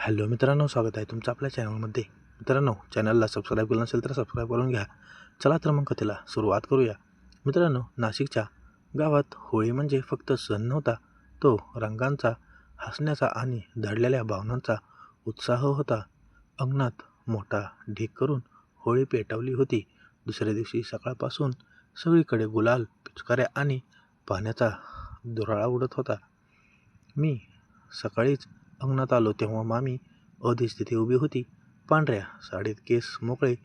Hello मित्रांनो, स्वागत आहे तुमचं आपल्या चॅनलमध्ये. मित्रांनो, चॅनलला सबस्क्राईब केलं नसेल तर सबस्क्राईब करून घ्या. चला तर मग कथेला सुरुवात करूया. मित्रांनो, नाशिकच्या गावात होळी म्हणजे फक्त सण नव्हता, तो रंगांचा, हसण्याचा आणि दडलेल्या भावनांचा उत्साह होता. अंगणात मोठा ढीग करून होळी पेटवली होती. दुसऱ्या दिवशी सकाळपासून सगळीकडे गुलाल, पिचकाऱ्या आणि पाण्याचा धुराळा उडत होता. मी सकाळीच अंगणात आलो तेव्हा मामी अधीच तिथे उभी होती. पांढऱ्या साडीत केस मोकळे,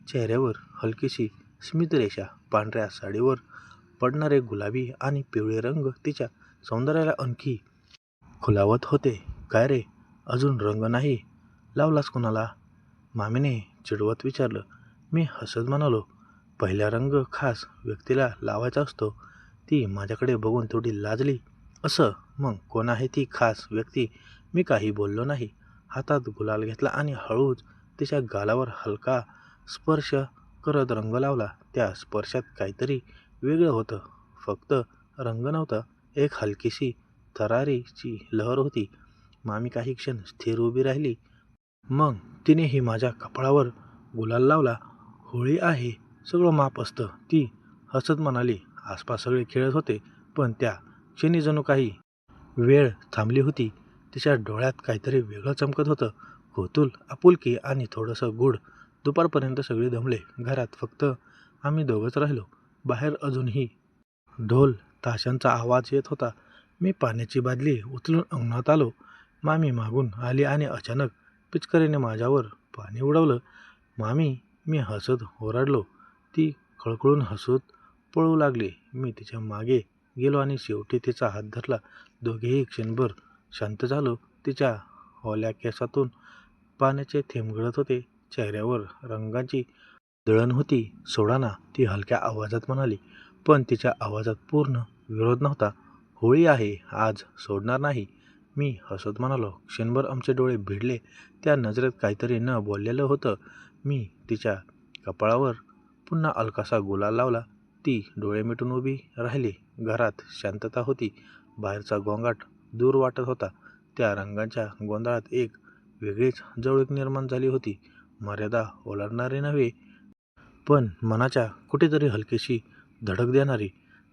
चेहऱ्यावर हलकीशी स्मितरेषा. पांढऱ्या साडीवर पडणारे गुलाबी आणि पिवळे रंग तिच्या सौंदर्याला आणखी खुलावत होते. "काय रे, अजून रंग नाही लावलास कुणाला?" मामीने चिडवत विचारलं. मी हसत म्हणालो, "पहिला रंग खास व्यक्तीला लावायचा असतो." ती माझ्याकडे बघून थोडी लाजली. "असं? मग कोण आहे ती खास व्यक्ती?" मी काही बोललो नाही. हातात गुलाल घेतला आणि हळूच तिच्या गालावर हलका स्पर्श करत रंग लावला. त्या स्पर्शात काहीतरी वेगळं होतं. फक्त रंग नव्हता, एक हलकीशी थरारीची लहर होती. मामी काही क्षण स्थिर उभी राहिली. मग तिनेही माझ्या कपाळावर गुलाल लावला. "होळी आहे, सगळं माप असतं," ती हसत म्हणाली. आसपास सगळे खेळत होते, पण त्या क्षणी जणू काही वेळ थांबली होती. तिच्या डोळ्यात काहीतरी वेगळं चमकत होतं. कौतूहल, आपुलकी आणि थोडंसं गूढ. दुपारपर्यंत सगळे दमले. घरात फक्त आम्ही दोघंच राहिलो. बाहेर अजूनही ढोल ताशांचा आवाज येत होता. मी पाण्याची बादली उचलून अंगणात आलो. मामी मागून आली आणि अचानक पिचकारीने माझ्यावर पाणी उडवलं. "मामी!" मी हसत ओरडलो. ती खळखळून हसत पळू लागली. मी तिच्या मागे गेलो आणि शेवटी तिचा हात धरला. दोघेही क्षणभर शांत झालो. तिच्या ओल्या केसातून पाण्याचे थेंब गळत होते. चेहऱ्यावर रंगाची दळण होती. "सोडा ना," ती हलक्या आवाजात म्हणाली. पण तिच्या आवाजात पूर्ण विरोध नव्हता. "होळी आहे, आज सोडणार नाही," मी हसत म्हणालो. क्षणभर आमचे डोळे भिडले. त्या नजरेत काहीतरी न बोललेलं होतं. मी तिच्या कपाळावर पुन्हा हलकासा गुलाल लावला. ती डोळे मिटून उभी राहिली. घरात शांतता होती. बाहेरचा गोंगाट दूर वाटत होता. त्या रंगांच्या गोंधळात एक वेगळीच जवळीक निर्माण झाली होती. मर्यादा ओलांडणारी नव्हे, पण मनाच्या कुठेतरी हलकीशी धडक देणारी.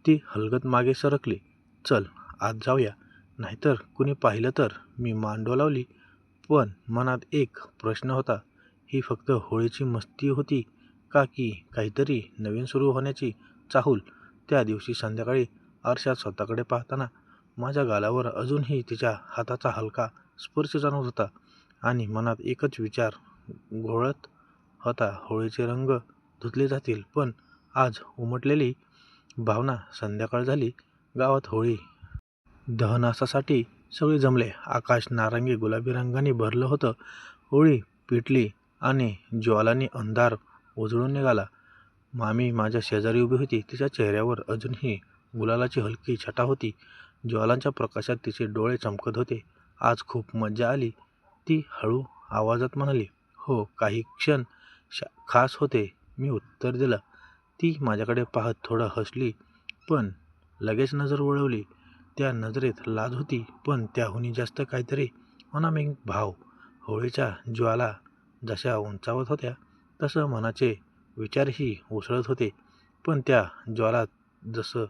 ती हलगत मागे सरकली. "चल, आत जाऊया, नाहीतर कुणी पाहिलं तर," मी मान डोलावली. पण मनात एक प्रश्न होता. ही फक्त होळीची मस्ती होती का, की काहीतरी नवीन सुरू होण्याची चाहूल? त्या दिवशी संध्याकाळी आरशात स्वतःकडे पाहताना माझ्या गालावर अजूनही तिच्या हाताचा हलका स्पर्श जाणवत होता आणि मनात एकच विचार घोळत होता. होळीचे रंग धुतले जातील, पण आज उमटलेली भावना. संध्याकाळ झाली. गावात होळी दहनासाठी सगळे जमले. आकाश नारंगी गुलाबी रंगाने भरलं होतं. होळी पेटली आणि ज्वालांनी अंधार उजळून निघाला. मामी माझ्या शेजारी उभी होती. तिच्या चेहऱ्यावर अजूनही गुलालाची हलकी छटा होती. ज्वालांच्या प्रकाशात तिचे डोळे चमकत होते. "आज खूप मजा आली," ती हळू आवाजात म्हणाली. "हो, काही क्षण खास होते," मी उत्तर दिलं. ती माझ्याकडे पाहत थोडं हसली, पण लगेच नजर वळवली. त्या नजरेत लाज होती, पण त्याहूनही जास्त काहीतरी अनामिक भाव. होळीच्या ज्वाला जशा उंचावत होत्या, तसं मनाचे विचारही उसळत होते. पण त्या ज्वालात जसं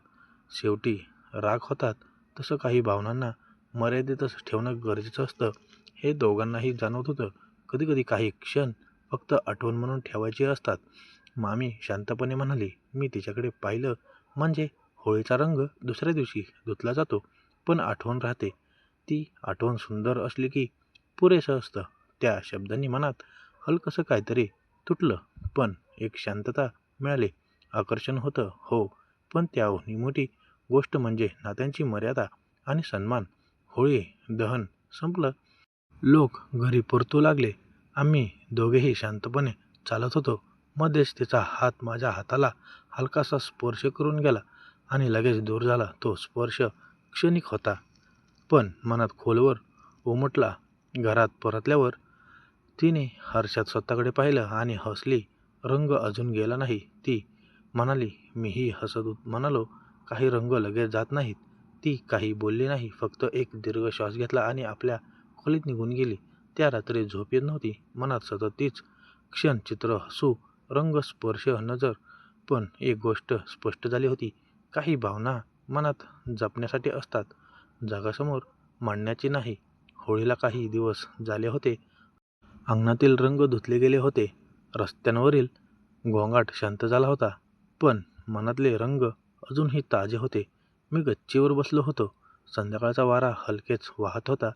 शेवटी राग होतात, तसं काही भावनांना मर्यादेतच ठेवणं गरजेचं असतं, हे दोघांनाही जाणवत होतं. कधीकधी काही क्षण फक्त आठवण म्हणून ठेवायची असतात, मामी शांतपणे म्हणाली. मी तिच्याकडे पाहिलं. म्हणजे होळीचा रंग दुसऱ्या दिवशी धुतला जातो, पण आठवण राहते. ती आठवण सुंदर असली की पुरेसं असतं. त्या शब्दांनी मनात हलकंसं काहीतरी तुटलं, पण एक शांतता मिळाली. आकर्षण होतं, हो, पण त्याहूनही मोठी गोष्ट म्हणजे नात्यांची मर्यादा आणि सन्मान. होळी दहन संपलं. लोक घरी परतू लागले. आम्ही दोघेही शांतपणे चालत होतो. मध्येच तिचा हात माझ्या हाताला हलकासा स्पर्श करून गेला आणि लगेच दूर झाला. तो स्पर्श क्षणिक होता, पण मनात खोलवर उमटला. घरात परतल्यावर तिने हर्षात स्वतःकडे पाहिलं आणि हसली. "रंग अजून गेला नाही," ती म्हणाली. मीही हसत म्हणालो, "काही रंग लगेच जात नाहीत." ती काही बोलली नाही, फक्त एक दीर्घ श्वास घेतला आणि आपल्या खोलीत निघून गेली. त्या रात्री झोप येत नव्हती. मनात सतत तीच क्षणचित्र, हसू, रंग, स्पर्श, नजर. पण एक गोष्ट स्पष्ट झाली होती. काही भावना मनात जपण्यासाठी असतात, जगासमोर मांडण्याची नाही. होळीला काही दिवस झाले होते. अंगणातील रंग धुतले गेले होते. रस्त्यांवरील गोंगाट शांत झाला होता. पण मनातले रंग अजूनही ताजे होते. मी गच्चीवर बसलो होतो. संध्याकाळचा वारा हलकेच वाहत होता.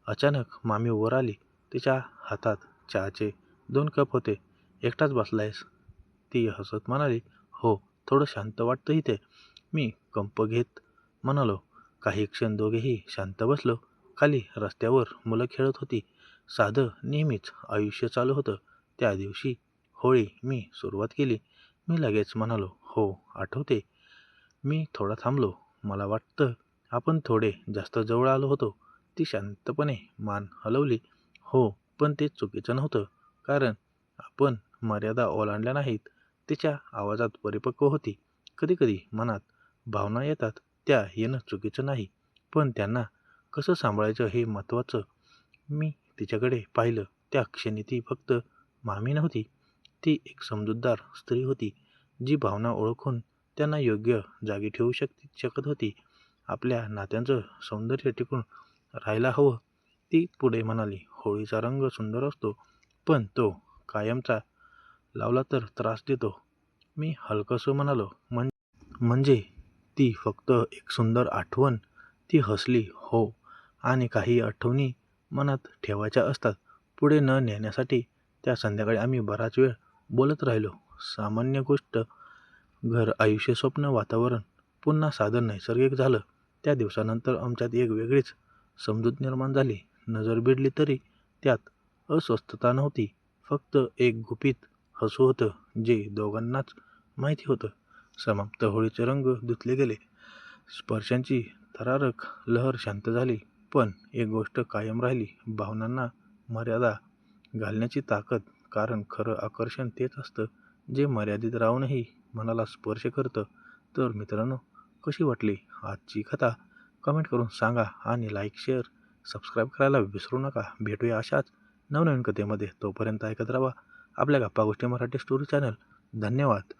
अचानक मामी वर आली. तिच्या हातात चहाचे 2 कप होते. एकटाच बसलायस? ती हसत म्हणाली. हो, थोडं शांत वाटतं इथे. मी कंप घेत म्हणालो. काही क्षण दोघेही शांत बसलो. खाली रस्त्यावर मुलं खेळत होती. साधं नेहमीच आयुष्य चालू होतं. त्या दिवशी होळी मी सुरुवात केली. मी लगेच म्हणालो, हो, आठवते. मी थोडा थांबलो. मला वाटतं आपण थोडे जास्त जवळ आलो होतो. ती शांतपणे मान हलवली. हो, पण ते चुकीचं नव्हतं. कारण आपण मर्यादा ओलांडल्या नाहीत. तिच्या आवाजात परिपक्व होती. कधीकधी मनात भावना येतात, त्या येणं चुकीचं नाही. पण त्यांना कसं सांभाळायचं हे महत्त्वाचं. मी तिच्याकडे पाहिलं. त्या क्षणी ती फक्त मामी नव्हती. ती एक समजूतदार स्त्री होती, जी भावना ओळखून त्यांना योग्य जागी ठेवू शकत होती. आपल्या नात्यांचं सौंदर्य टिकून राहायला हवं. ती पुढे म्हणाली, होळीचा रंग सुंदर असतो, पण तो कायमचा लावला तर त्रास देतो. मी हलकंसं म्हणालो, म्हणजे ती फक्त एक सुंदर आठवण? ती हसली. हो, आणि काही आठवणी मनात ठेवायच्या असतात, पुढे न नेण्यासाठी. त्या संध्याकाळी आम्ही बराच वेळ बोलत राहिलो. सामान्य गोष्ट, घर, आयुष्य, स्वप्न, वातावरण पुन्हा साधं नैसर्गिक झालं. त्या दिवसानंतर आमच्यात एक वेगळीच समजूत निर्माण झाली. नजर भिडली तरी त्यात अस्वस्थता नव्हती. फक्त एक गुपित हसू होतं, जे दोघांनाच माहिती होतं. समाप्त. होळीचे रंग धुतले गेले. स्पर्शांची थरारक लहर शांत झाली. पण एक गोष्ट कायम राहिली, भावनांना मर्यादा घालण्याची ताकद. कारण खरं आकर्षण तेच असतं, जे मर्यादित राहूनही मनाला स्पर्श करतं. तर मित्रांनो, कशी वाटली आजची कथा? कमेंट करून सांगा आणि लाईक, शेअर, सबस्क्राईब करायला विसरू नका. भेटूया अशाच नवनवीन कथेमध्ये. तोपर्यंत ऐकत राहा आपल्या गप्पा गोष्टी मराठी स्टोरी चॅनल. धन्यवाद.